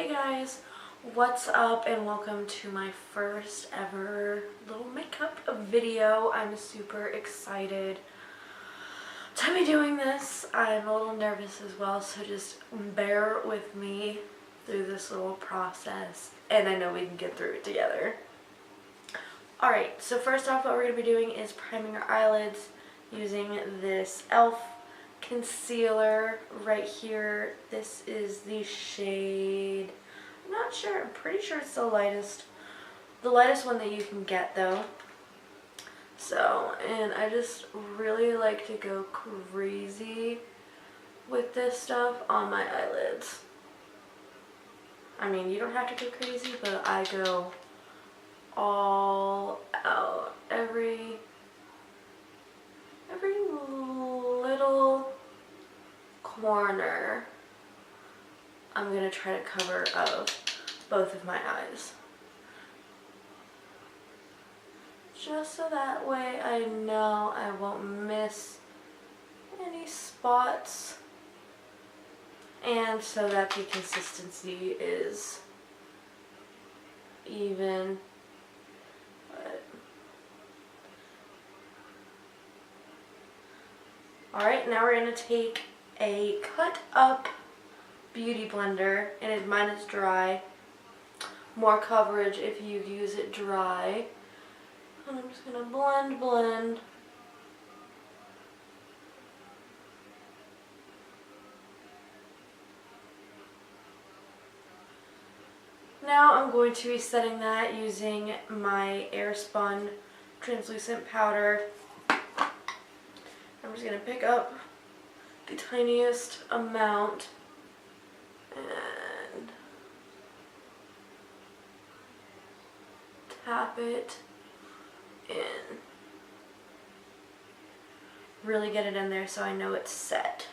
Guys, what's up and welcome to my first ever little makeup video. I'm super excited to be doing this. I'm a little nervous as well, so just bear with me through this little process and I know we can get through it together. Alright, so first off what we're going to be doing is priming our eyelids using this e.l.f. concealer right here. This is the shade, I'm not sure, I'm pretty sure it's the lightest one that you can get though. So, and I just really like to go crazy with this stuff on my eyelids. I mean, you don't have to go crazy, but I go all out. Every little corner I'm going to try to cover of both of my eyes. Just so that way I know I won't miss any spots and so that the consistency is even. Alright, now we're going to take a cut up beauty blender, and mine is dry. More coverage if you use it dry. And I'm just going to blend. Now I'm going to be setting that using my Airspun translucent powder. I'm just going to pick up the tiniest amount and tap it in. Really get it in there so I know it's set.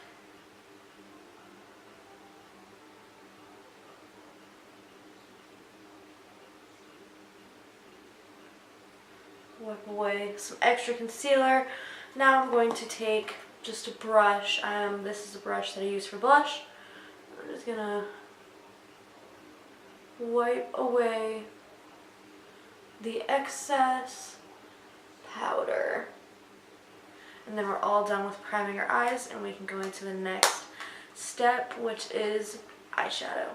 Wipe away some extra concealer. Now I'm going to take just a brush. This is a brush that I use for blush. I'm just going to wipe away the excess powder. And then we're all done with priming our eyes and we can go into the next step, which is eyeshadow.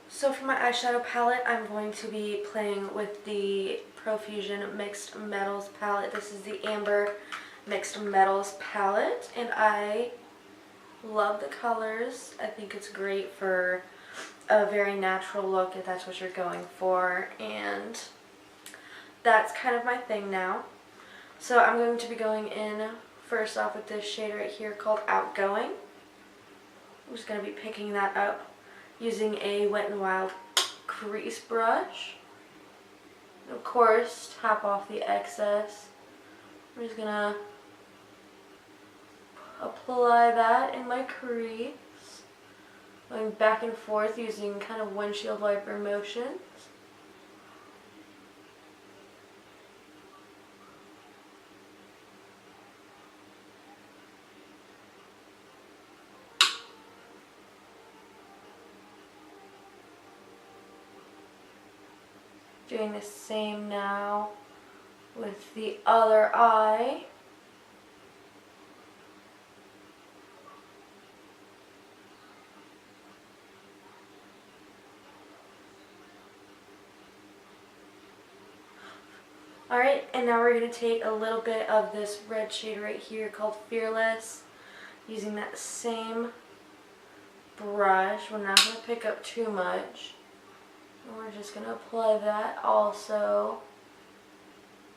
So for my eyeshadow palette, I'm going to be playing with the Profusion Mixed Metals palette. This is the Amber Mixed Metals palette, and I love the colors. I think it's great for a very natural look if that's what you're going for, and that's kind of my thing now. So I'm going to be going in first off with this shade right here called Outgoing. I'm just going to be picking that up using a Wet n Wild crease brush. And of course, tap off the excess. I'm just going to apply that in my crease, going back and forth using kind of windshield wiper motions. Doing the same now with the other eye. Alright, and now we're going to take a little bit of this red shade right here called Fearless, using that same brush. We're not going to pick up too much. And we're just going to apply that also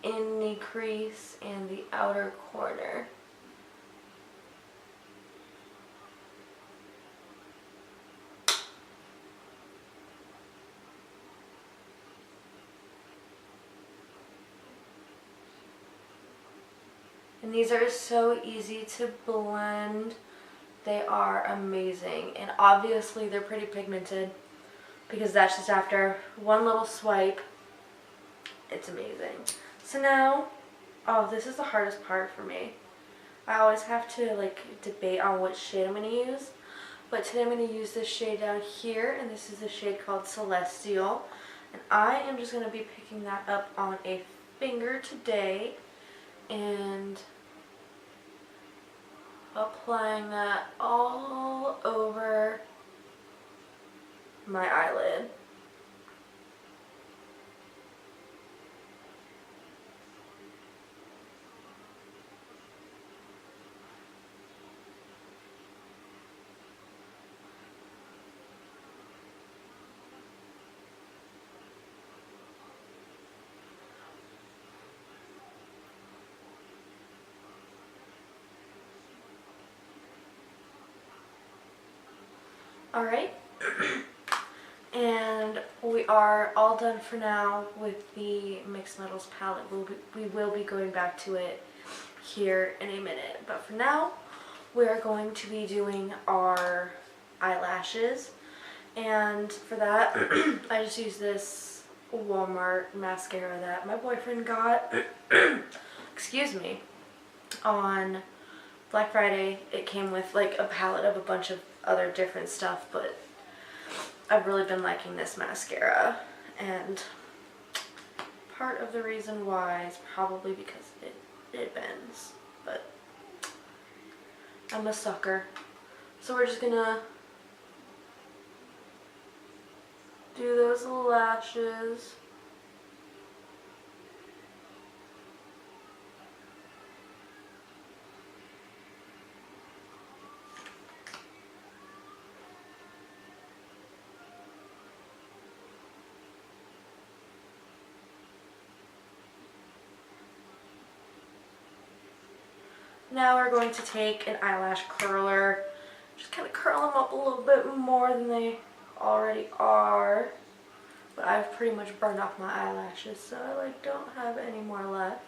in the crease and the outer corner. And these are so easy to blend. They are amazing. And obviously they're pretty pigmented because that's just after one little swipe. It's amazing. So now, oh, this is the hardest part for me. I always have to like debate on which shade I'm going to use. But today I'm going to use this shade down here, and this is a shade called Celestial. And I am just going to be picking that up on a finger today and applying that all over my eyelid. Alright, and we are all done for now with the Mixed Metals palette. We will be going back to it here in a minute, but for now we are going to be doing our eyelashes, and for that I just used this Walmart mascara that my boyfriend got excuse me, on Black Friday. It came with like a palette of a bunch of other different stuff, but I've really been liking this mascara, and part of the reason why is probably because it bends, but I'm a sucker. So we're just gonna do those little lashes. Now we're going to take an eyelash curler, just kind of curl them up a little bit more than they already are. But I've pretty much burned off my eyelashes, so I like don't have any more left.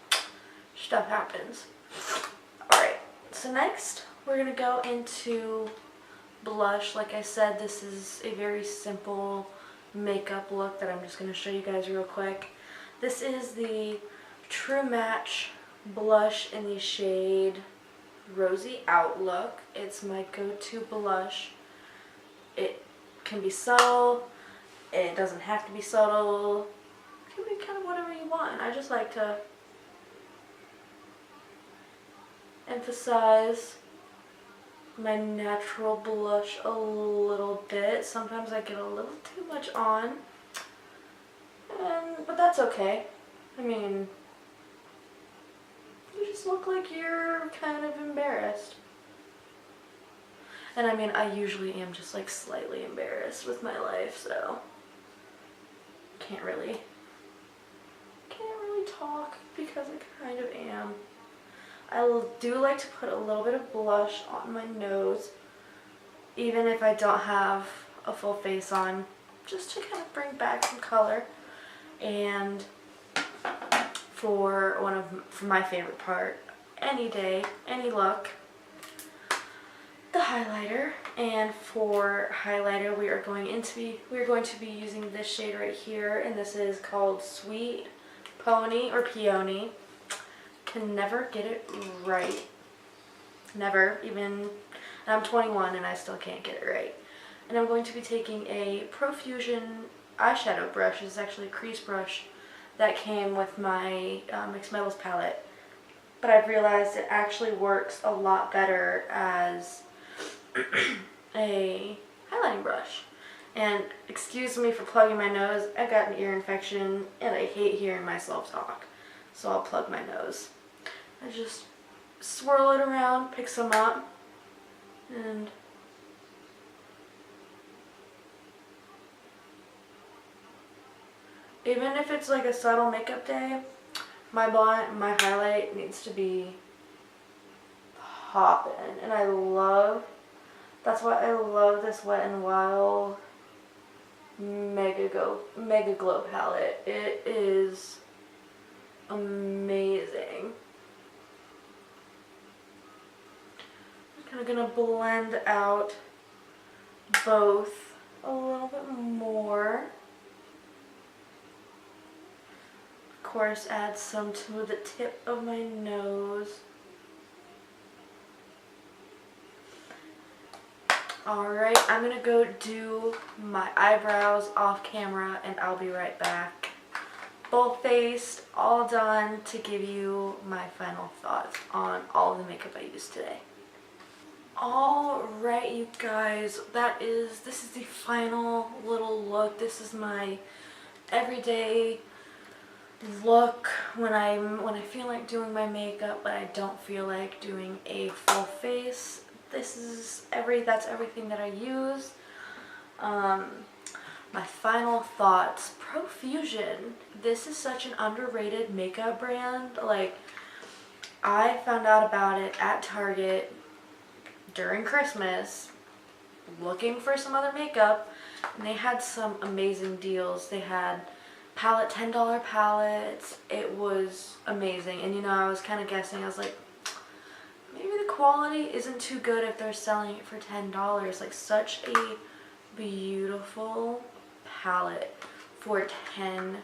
But stuff happens. Alright, so next we're going to go into blush. Like I said, this is a very simple makeup look that I'm just going to show you guys real quick. This is the True Match blush in the shade Rosy Outlook. It's my go-to blush. It can be subtle, it doesn't have to be subtle, it can be kind of whatever you want. And I just like to emphasize my natural blush a little bit. Sometimes I get a little too much on, but that's okay. I mean, you just look like you're kind of embarrassed. And I mean, I usually am just like slightly embarrassed with my life, so can't really talk because I kind of am. I do like to put a little bit of blush on my nose, even if I don't have a full face on, just to kind of bring back some color. And for my favorite part, any day, any look, the highlighter. And for highlighter, we are going to be using this shade right here, and this is called Sweet Pony or Peony. Can never get it right. Never. Even, and I'm 21 and I still can't get it right. And I'm going to be taking a Profusion eyeshadow brush. It's actually a crease brush that came with my Mixed Metals palette, but I've realized it actually works a lot better as a highlighting brush. And excuse me for plugging my nose, I got an ear infection and I hate hearing myself talk, so I'll plug my nose. I just swirl it around, pick some up, and even if it's like a subtle makeup day, my highlight needs to be poppin'. And that's why I love this Wet n Wild MegaGlow palette. It is amazing. I'm kind of gonna blend out both a little bit more. Of course, add some to the tip of my nose. Alright, I'm gonna go do my eyebrows off camera and I'll be right back. Full faced, all done, to give you my final thoughts on all of the makeup I used today. Alright, you guys, this is the final little look. This is my everyday look when I feel like doing my makeup but I don't feel like doing a full face. That's everything that I use. My final thoughts. Profusion. This is such an underrated makeup brand. Like, I found out about it at Target during Christmas looking for some other makeup, and they had some amazing deals. They had $10 palettes. It was amazing. And I was kind of guessing. I was like, maybe the quality isn't too good if they're selling it for $10. Like, such a beautiful palette for $10.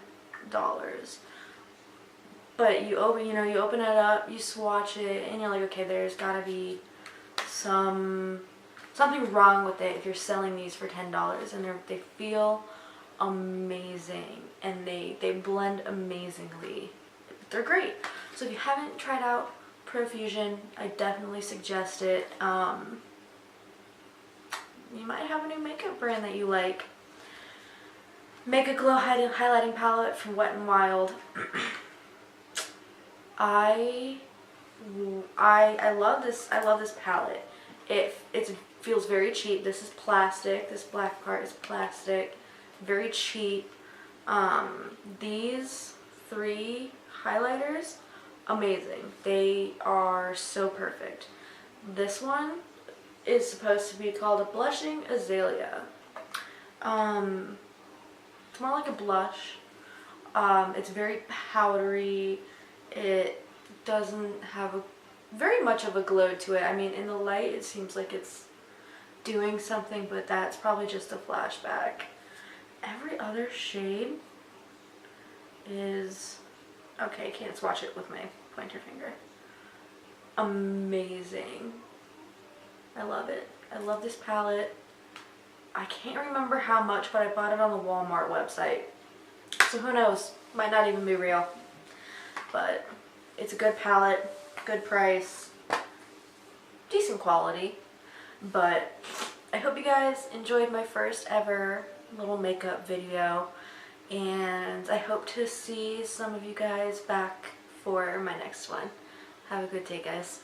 But you open it up, you swatch it, and you're like, okay, there's gotta be something wrong with it if you're selling these for $10. And they feel amazing, and they blend amazingly. They're great. So if you haven't tried out Profusion, I definitely suggest it. You might have a new makeup brand that you like. MegaGlow highlighting palette from Wet n Wild. I love this. I love this palette. It feels very cheap. This is plastic. This black part is plastic. Very cheap. These 3 highlighters, amazing. They are so perfect. This one is supposed to be called a blushing azalea. It's more like a blush. It's very powdery. It doesn't have very much of a glow to it. I mean, in the light it seems like it's doing something, but that's probably just a flashback. Every other shade is, okay, can't swatch it with my pointer finger. Amazing. I love it. I love this palette. I can't remember how much, but I bought it on the Walmart website. So who knows? Might not even be real. But it's a good palette, good price, decent quality. But I hope you guys enjoyed my first ever little makeup video, and I hope to see some of you guys back for my next one. Have a good day, guys.